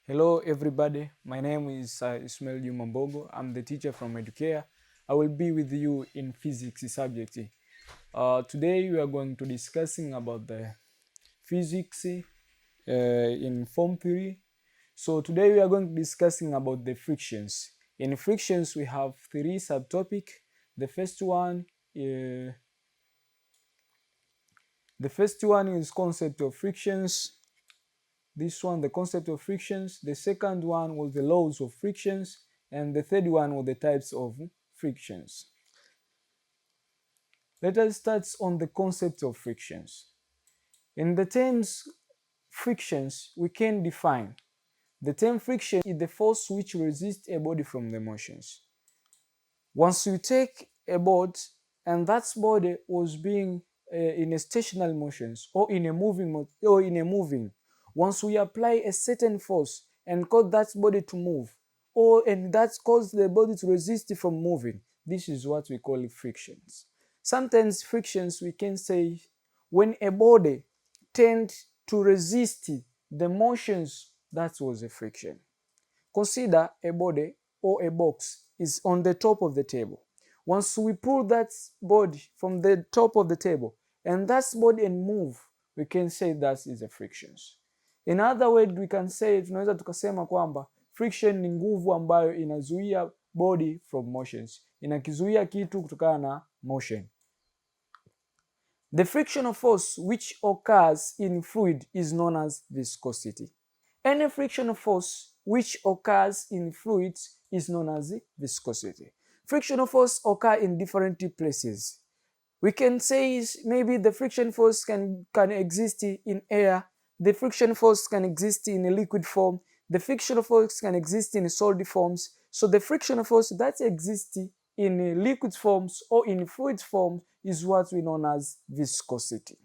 Hello everybody, my name is Ismail Juma Mbogo. I'm the teacher from Educare. I will be with you in physics subject. Today we are going to discussing about the physics in form 3. So today we are going to discussing about the frictions. In frictions we have 3 subtopic. The first one is concept of frictions. This one, the concept of frictions. The second one was the laws of frictions. And the third one was the types of frictions. Let us start on the concept of frictions. In the terms frictions, we can define the term friction is the force which resists a body from the motions. Once you take a board and that body was being in a stationary motions or in a moving, once we apply a certain force and cause that body to move, and that cause the body to resist from moving, this is what we call frictions. Sometimes frictions we can say when a body tends to resist the motions, that was a friction. Consider a body or a box is on the top of the table. Once we pull that body from the top of the table and that body and move, we can say that is a frictions. In other words, we can say, tunaweza tukasema kwamba friction ni nguvu ambayo inazuia body from motions, inakizuia kitu kutokana na motion. The frictional force which occurs in fluid is known as viscosity. Any frictional force which occurs in fluids is known as viscosity. Frictional force occur in different places. We can say maybe the friction force can exist in air, the friction force can exist in a liquid form, the frictional force can exist in solid forms. So the frictional force that exists in liquid forms or in fluid forms is what we know as viscosity.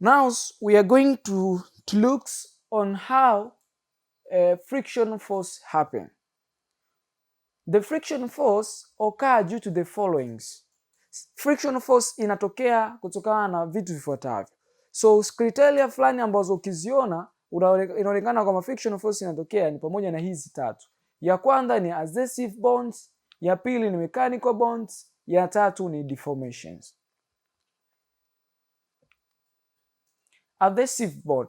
Now we are going to look on how friction force happen. The friction force occur due to the followings. Friction force inatokea kutokana na vitu vifuatavyo. So criteria fulani ambazo ukiziona inaonekana kwamba friction force inatokea ni pamoja na hizi tatu. Ya kwanza ni adhesive bonds, ya pili ni mechanical bonds, ya tatu ni deformations. Adhesive bond.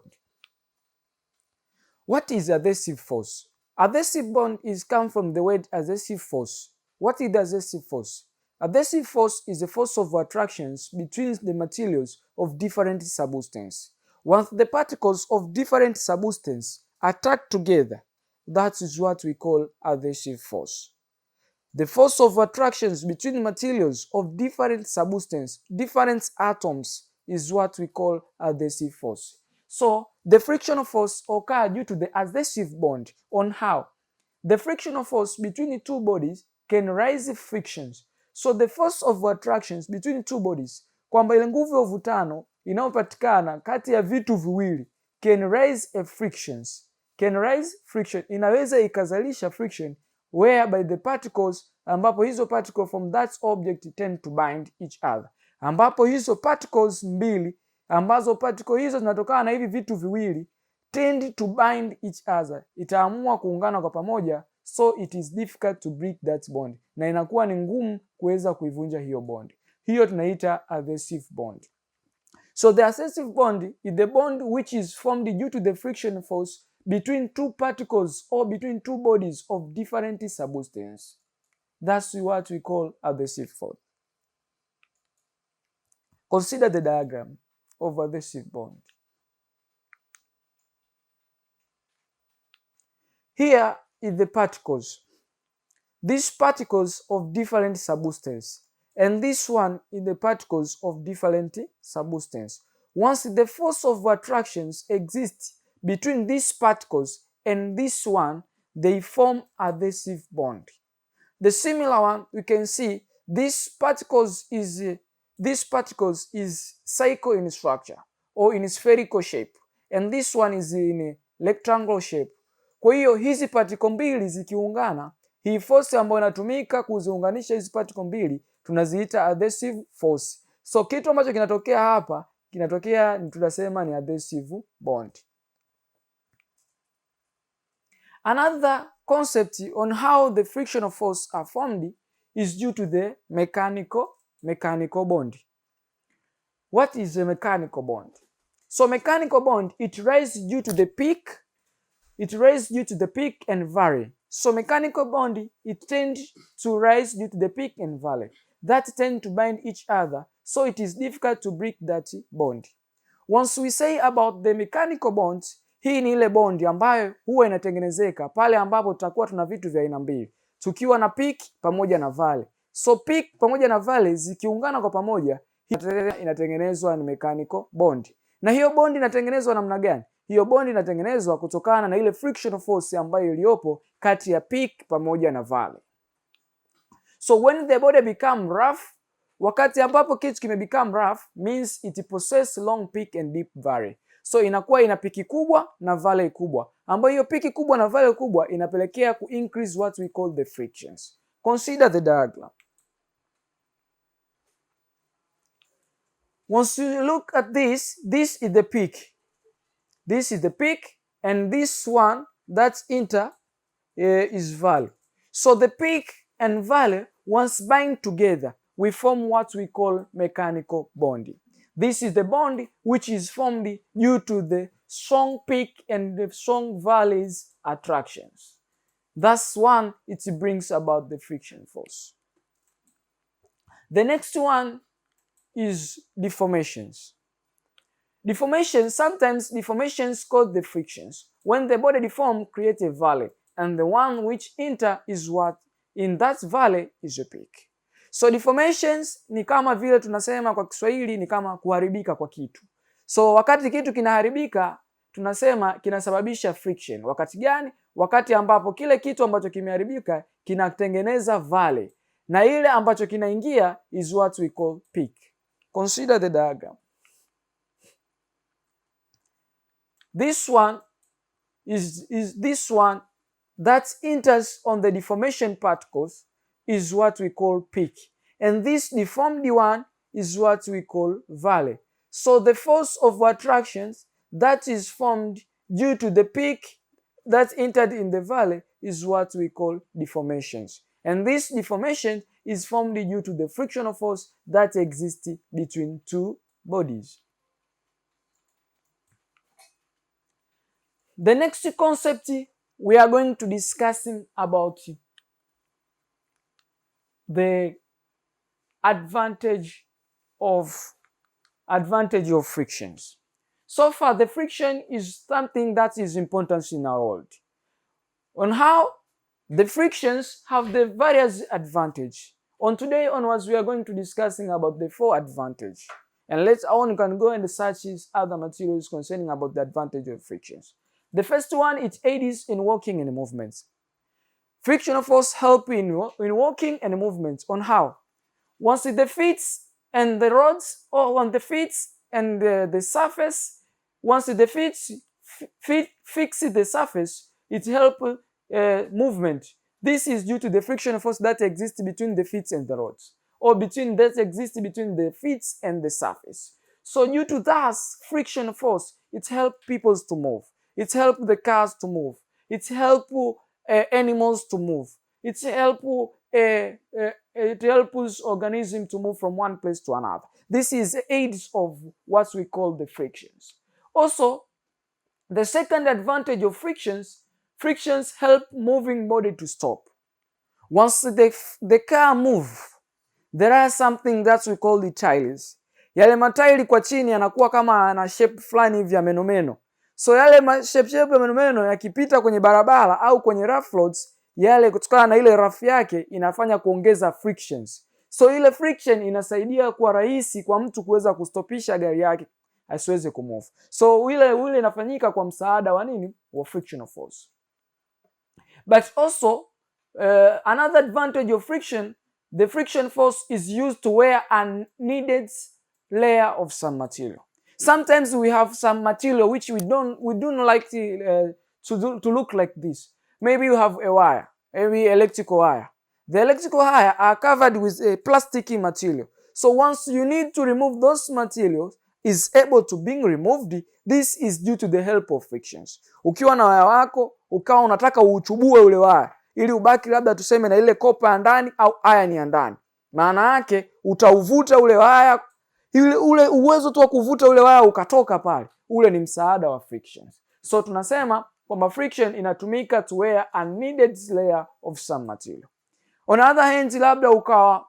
What is adhesive force? Adhesive bond is come from the word adhesive force. What is adhesive force? Adhesive force is a force of attractions between the materials of different substances. Once the particles of different substances attract together, that is what we call adhesive force. The force of attractions between materials of different substances, different atoms, is what we call adhesive force. So the frictional force occurs due to the adhesive bond. On how? The frictional force between the two bodies can raise frictions. So the force of attractions between the two bodies, kwamba ile nguvu ya uvutano inayopatikana kati ya vitu viwili can raise a frictions. Can raise friction, inaweza ikazalisha friction whereby the particles, ambapo hizo particles from that object tend to bind each other, ambapo hizo particles mbili ambazo particle hizo zinatokana na hivi vitu viwili tend to bind each other, itaamua kuungana kwa pamoja, so it is difficult to break that bond, na inakuwa ni ngumu kuweza kuivunja hiyo bond. Hiyo tunaita adhesive bond. So the adhesive bond is the bond which is formed due to the friction force between two particles or between two bodies of different substances. That's what we call adhesive force. Consider the diagram of adhesive bond. Here is the particles. These particles of different substances, and this one is the particles of different substances. Once the force of attractions exists between these particles and this one, they form adhesive bond. The similar one, we can see these particles is cycle in structure or in spherical shape, and this one is in rectangular shape. Kwa hiyo hizi particle mbili zikiungana, hii force ambayo inatumika kuziunganisha hizi particle mbili tunaziita adhesive force. So kitu ambacho kinatokea hapa, kinatokea tunasema ni adhesive bond. Another concept on how the frictional force are formed is due to the mechanical bond. What is a mechanical bond? So mechanical bond, it rises due to the peak, and valley. So mechanical bond, it tends to rise due to the peak and valley that tend to bind each other, so it is difficult to break that bond. Once we say about the mechanical bonds, hii ni ile bondi ambayo huwa inatengenezeka pale ambapo tutakuwa tuna vitu vya aina mbili, tukiwa na peak pamoja na valley. So peak pamoja na valley zikiungana kwa pamoja, hii inatengenezwa ni mechanical bond. Na hiyo bondi inatengenezwa namna gani? Hiyo bondi inatengenezwa kutokana na ile frictional force ambayo iliyopo kati ya peak pamoja na valley. So when the body become rough, wakati ambapo kitu kime become rough means it possess long peak and deep valley. So inakuwa ina piki kubwa na valley kubwa, ambayo hiyo piki kubwa na valley kubwa inapelekea ku increase what we call the frictions. Consider the diagram. Once you look at this is the peak. This is the peak, and this one that's inter is valley. So the peak and valley once bind together, we form what we call mechanical bonding. This is the bond which is formed due to the strong peak and the strong valleys attractions. Thus one, it brings about the friction force. The next one is deformations. Deformations, sometimes deformations cause the frictions. When the body deform, create a valley, and the one which enter is what in that valley is a peak. So deformations ni kama vile tunasema kwa Kiswahili ni kama kuharibika kwa kitu. So wakati kitu kinaharibika tunasema kinasababisha friction. Wakati gani? Wakati ambapo kile kitu ambacho kimeharibika kinatengeneza valley, na ile ambacho kinaingia is what we call peak. Consider the diagram. This one is this one that enters on the deformation particles is what we call peak, and this deformed one is what we call valley. So the force of attractions that is formed due to the peak that entered in the valley is what we call deformations, and this deformation is formed due to the frictional force that exists between two bodies. The next concept we are going to discussing about the advantage of frictions. So far, the friction is something that is important in our world. On how the frictions have the various advantage. On today onwards, we are going to discussing about the 4 advantage. And later on, you can go and search other materials concerning about the advantage of frictions. The first one, it aids in walking and movements. Frictional force help in walking and movements. On how? Once the feet and the rods, or on the feet and the surface, once the feet fix the surface, it help movement. This is due to the frictional force that exists between the feet and the rods, or between the feet and the surface. So due to that friction force, it helps people to move. It helps the cars to move. It helps animals to move. It helps organisms to move from one place to another. This is aids of what we call the frictions. Also, the second advantage of frictions help moving body to stop. Once the car move, there are something that we call the tiles. Yale matairi kwa chini yanakuwa kama na shape fulani hivi ya menomeno. So yale shape ya menomeno yakipita kwenye barabara au kwenye rough roads, yale kutokana na ile rough yake inafanya kuongeza frictions. So ile friction inasaidia kuwa rahisi kwa mtu kuweza kustopisha gari yake asiweze kumove. So ile inafanyika kwa msaada wa nini? Wa frictional force. But also another advantage of friction, the friction force is used to wear a needed layer of some material. Sometimes we have some material which we don't like to look like this. Maybe you have a wire, maybe electrical wire. The electrical wire are covered with a plasticky material. So once you need to remove those materials, is able to being removed. This is due to the help of frictions. Ukiwa na waya wako ukawa unataka uuchubue ule waya ili ubaki labda tuseme na ile kopa ya ndani au iron ya ndani, maana yake utauvuta ule waya, ule uwezo tu wa kuvuta ule waya ukatoka pale, ule ni msaada wa frictions. So tunasema kwamba friction inatumika to wear a needed layer of some material. On the other hand, labda ukawa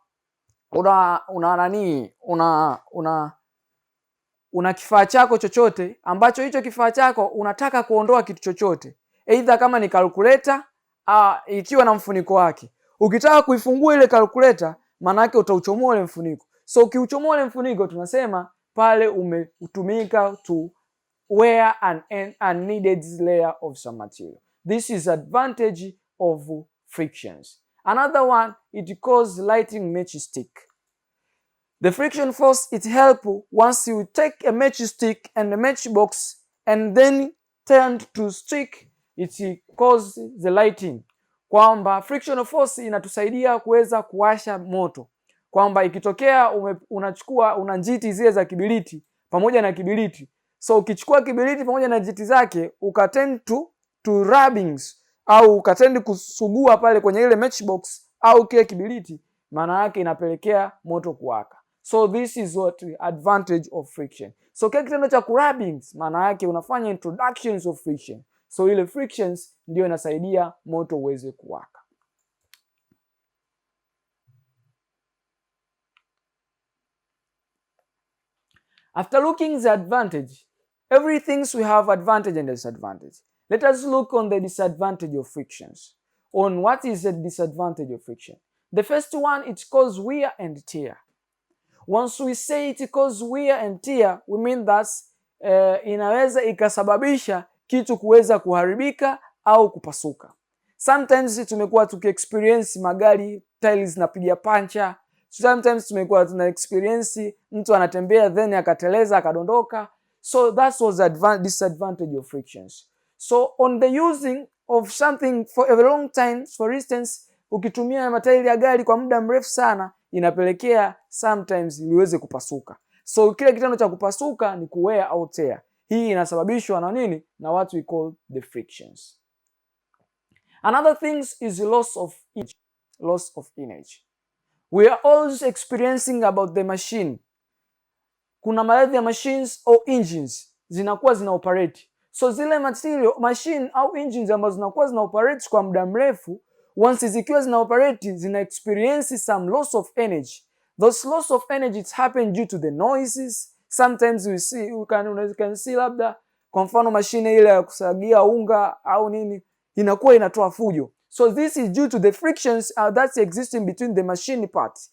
una kifaa chako chochote ambacho hicho kifaa chako unataka kuondoa kitu chochote, either kama ni calculator ikiwa na mfuniko wake. Ukitaka kuifungua ile calculator, maana yake utauchomoa ile mfuniko. So ukiuchomoa ile mfuniko, tunasema pale umetumika to wear an needed layer of some material. This is advantage of frictions. Another one, it causes lighting matchstick. The friction force, it help once you take a matchstick and a matchbox and then turn to stick, it cause the lighting. Kwamba friction force inatusaidia kuweza kuwasha moto. Kwamba ikitokea una njiti zile za kibiriti pamoja na kibiriti. So ukichukua kibiriti pamoja na njiti zake ukatend to rubbings au ukatend kusugua pale kwenye ile matchbox au kile kibiriti, maana yake inapelekea moto kuwaka. So this is what advantage of friction. So kile kitendo cha rubbings, maana yake unafanya introductions of friction. So ile frictions ndio inasaidia moto uweze kuwaka. After looking the advantage, everything we have advantage and disadvantage. Let us look on the disadvantage of frictions. On what is the disadvantage of friction? The first one, it causes wear and tear. Once we say it causes wear and tear, we mean that inaweza ikasababisha kitu kuweza kuharibika au kupasuka. Sometimes tumekuwa tukiexperience magari tiles zinapiga pancha. Sometimes tumekuwa tuna experience mtu anatembea then akateleza akadondoka. So that was the disadvantage of frictions. So on the using of something for a long time, for instance, ukitumia matairi ya gari kwa muda mrefu sana, inapelekea sometimes liweze kupasuka. So kile kitendo cha kupasuka ni wear au tear. Hii inasababishwa na nini? Na what we call the frictions. Another thing is loss of energy. Loss of energy. We are always experiencing about the machine. Kuna baadhi ya machines au engines zinakuwa zina operate. So zile machine au engines ambazo zinakuwa zina operate kwa muda mrefu, once zikiwa zina operate, zina experience some loss of energy. Those loss of energy it happen due to the noises. Sometimes you can see labda kwa mfano mashine ile ya kusagia unga au nini inakuwa inatoa fujo. So this is due to the frictions that's existing between the machine parts.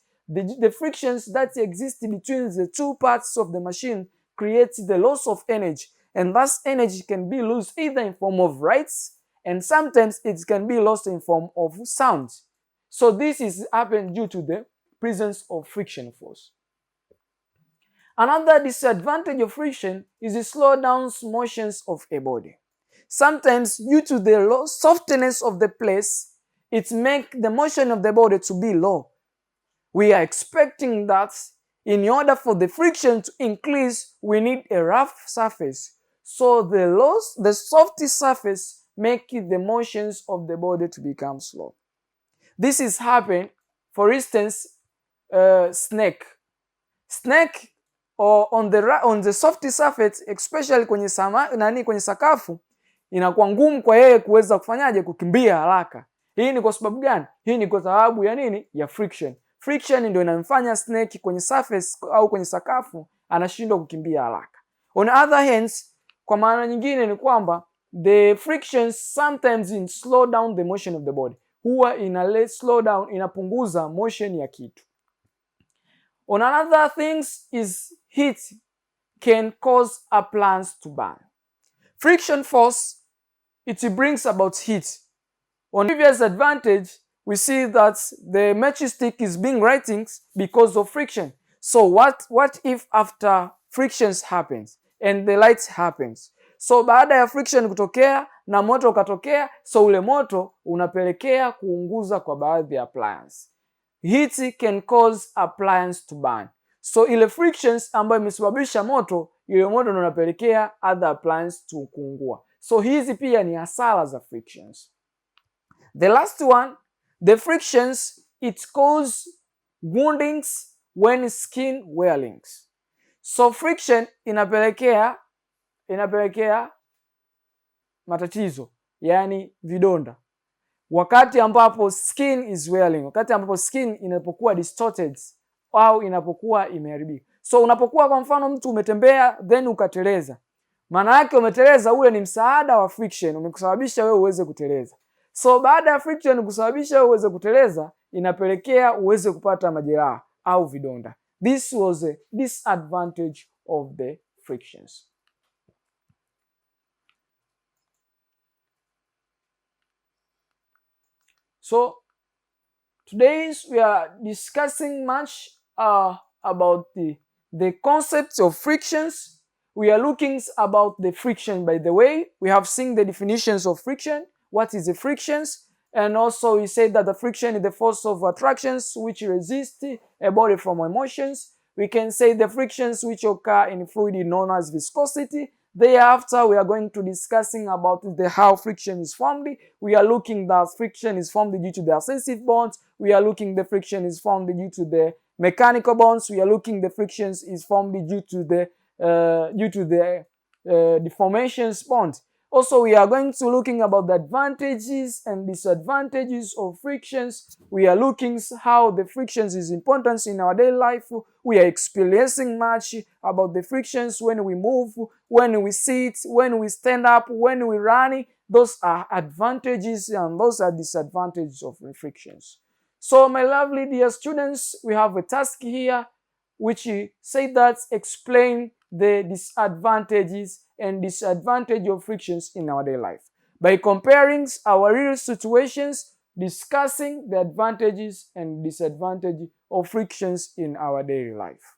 The frictions that exist between the two parts of the machine creates the loss of energy, and thus energy can be lost either in form of lights and sometimes it can be lost in form of sound. So this is happened due to the presence of friction force. Another disadvantage of friction is the slow down motions of a body. Sometimes due to the softness of the place, it makes the motion of the body to be low. We are expecting that in order for the friction to increase, we need a rough surface. So the soft surface make the motions of the body to become slow. This is happening, for instance, snake or on the soft surface, especially kwenye sakafu, inakuwa ngumu kwa yeye kuweza kufanyaje kukimbia haraka. Hii ni kwa sababu gani? Hii ni kwa sababu ya nini? Ya friction. Friction ndio inamfanya snake kwenye surface au kwenye sakafu anashindwa kukimbia haraka. On the other hand, kwa maana nyingine ni kwamba the frictions sometimes slow down the motion of the body. Huwa slow down, inapunguza motion ya kitu. On another things is heat can cause appliance to burn. Friction force, it brings about heat. On previous advantage, we see that the matchstick is being lighting because of friction. So what if after frictions happens and the light happens? So baada ya friction kutokea na moto ukatokea, so ule moto unapelekea kuunguza kwa baadhi ya appliance. Heat can cause appliance to burn. So ile frictions ambayo imesababisha moto, ile moto ndio unapelekea other appliance to kuungua. So hizi pia ni hasara za frictions. The last one, the frictions, it cause woundings when skin wearings. So friction inapelekea matatizo, yani vidonda, wakati ambapo skin is wearing, wakati ambapo skin inapokuwa distorted au inapokuwa imeharibika. So unapokuwa kwa mfano mtu umetembea then ukateleza, maana yake umeteleza, ule ni msaada wa friction, umekusababisha wewe uweze kuteleza. So baada ya friction kusababisha wewe uweze kuteleza, inapelekea uweze kupata majeraha au vidonda. This was a disadvantage of the frictions. So today we are discussing much about the concepts of frictions. We are looking about the friction. By the way, we have seen the definitions of friction. What is the frictions? And also we said that the friction is the force of attractions which resist a body from emotions. We can say the frictions which occur in fluid known as viscosity. Thereafter, we are going to discussing about how friction is formed. We are looking that friction is formed due to the adhesive bonds. We are looking the friction is formed due to the mechanical bonds. We are looking the frictions is formed due to the deformations bonds. Also, we are going to looking about the advantages and disadvantages of frictions. We are looking how the frictions is important in our daily life. We are experiencing much about the frictions when we move, when we sit, when we stand up, when we run. Those are advantages and those are disadvantages of the frictions. So, my lovely dear students, we have a task here which say that explain the disadvantages and disadvantage of frictions in our daily life by comparing our real situations, discussing the advantages and disadvantages of frictions in our daily life.